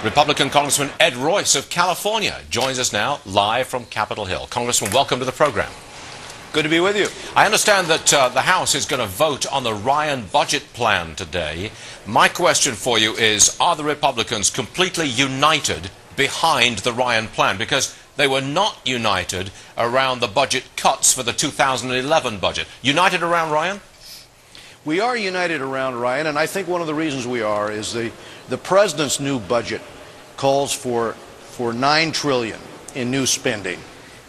Republican Congressman Ed Royce of California joins us now live from Capitol Hill. Congressman, welcome to the program. Good to be with you. I understand that the House is going to vote on the Ryan budget plan today. My question for you is, are the Republicans completely united behind the Ryan plan? Because they were not united around the budget cuts for the 2011 budget. United around Ryan? We are united around Ryan, and I think one of the reasons we are is the president's new budget calls for $9 trillion in new spending.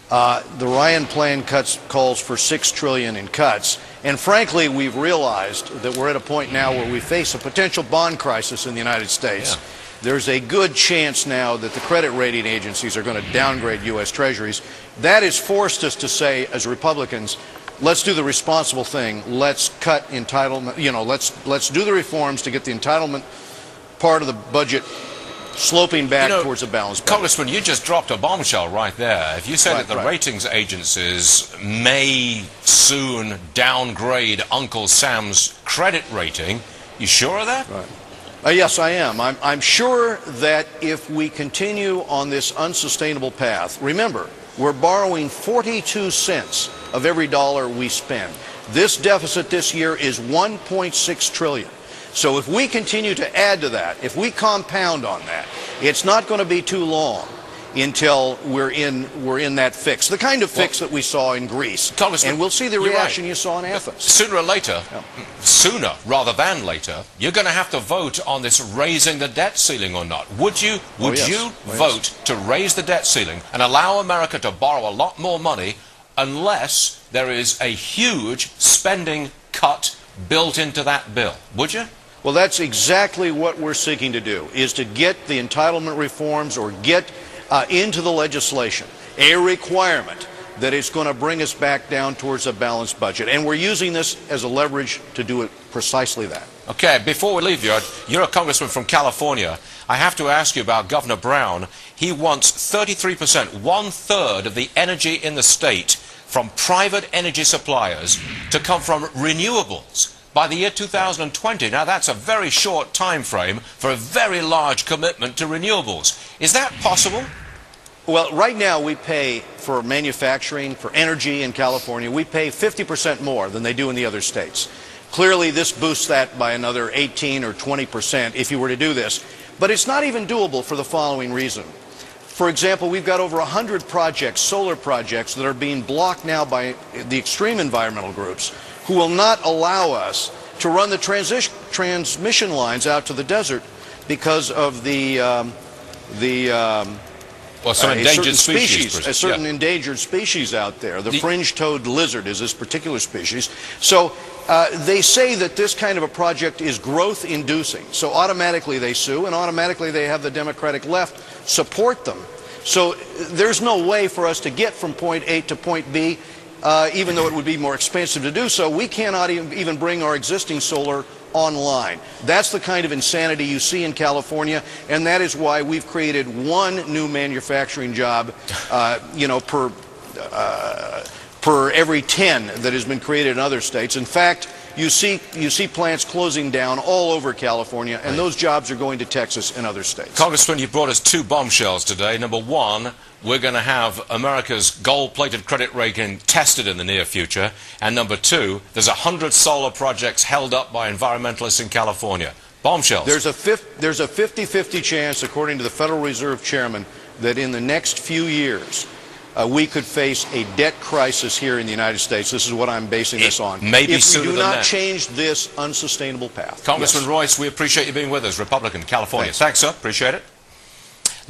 The Ryan plan calls for $6 trillion in cuts, and frankly, we've realized that we're at a point now where we face a potential bond crisis in the United States. Yeah. There's a good chance now that the credit rating agencies are going to downgrade U.S. Treasuries. That has forced us to say, as Republicans, let's do the responsible thing. Let's cut entitlement. Let's do the reforms to get the entitlement part of the budget sloping back towards a balanced budget. Congressman, you just dropped a bombshell right there. If you say that the ratings agencies may soon downgrade Uncle Sam's credit rating, you sure of that? Right. Yes, I am. I'm sure that if we continue on this unsustainable path, remember, we're borrowing 42 cents of every dollar we spend. This deficit this year is $1.6 trillion. So if we continue to add to that, if we compound on that, it's not going to be too long until we're in that fix, the kind of fix that we saw in Greece. And we'll see the reaction you saw in Athens. Sooner or later, sooner rather than later, you're going to have to vote on this raising the debt ceiling or not. Would you vote to raise the debt ceiling and allow America to borrow a lot more money unless there is a huge spending cut built into that bill? Would you? Well, that's exactly what we're seeking to do, is to get the entitlement reforms or get into the legislation a requirement that is going to bring us back down towards a balanced budget. And we're using this as a leverage to do it precisely that. Okay, before we leave you, you're a congressman from California. I have to ask you about Governor Brown. He wants 33%, one-third of the energy in the state from private energy suppliers to come from renewables by the year 2020. Now, that's a very short time frame for a very large commitment to renewables. Is that possible? Well, right now we pay for manufacturing, for energy in California, we pay 50% more than they do in the other states. Clearly, this boosts that by another 18 or 20% if you were to do this. But it's not even doable for the following reason. For example, we've got over 100 projects, solar projects, that are being blocked now by the extreme environmental groups who will not allow us to run the transmission lines out to the desert because of some endangered species. A certain endangered species out there. The fringe-toed lizard is this particular species. So they say that this kind of a project is growth-inducing. So automatically they sue, and automatically they have the Democratic left support them. So there's no way for us to get from point A to point B, even though it would be more expensive to do so. We cannot even bring our existing solar online. That's the kind of insanity you see in California, and that is why we've created one new manufacturing job, per every 10 that has been created in other states. In fact, you see plants closing down all over California, and those jobs are going to Texas and other states. Congressman, you brought us two bombshells today. Number one, we're going to have America's gold-plated credit rating tested in the near future. And number two, there's 100 solar projects held up by environmentalists in California. Bombshells. There's a 50-50 chance, according to the Federal Reserve Chairman, that in the next few years, we could face a debt crisis here in the United States. This is what I'm basing this on. Maybe if sooner we do than not that. change this unsustainable path. Congressman Royce, we appreciate you being with us. Republican, California. Thanks, sir. Appreciate it.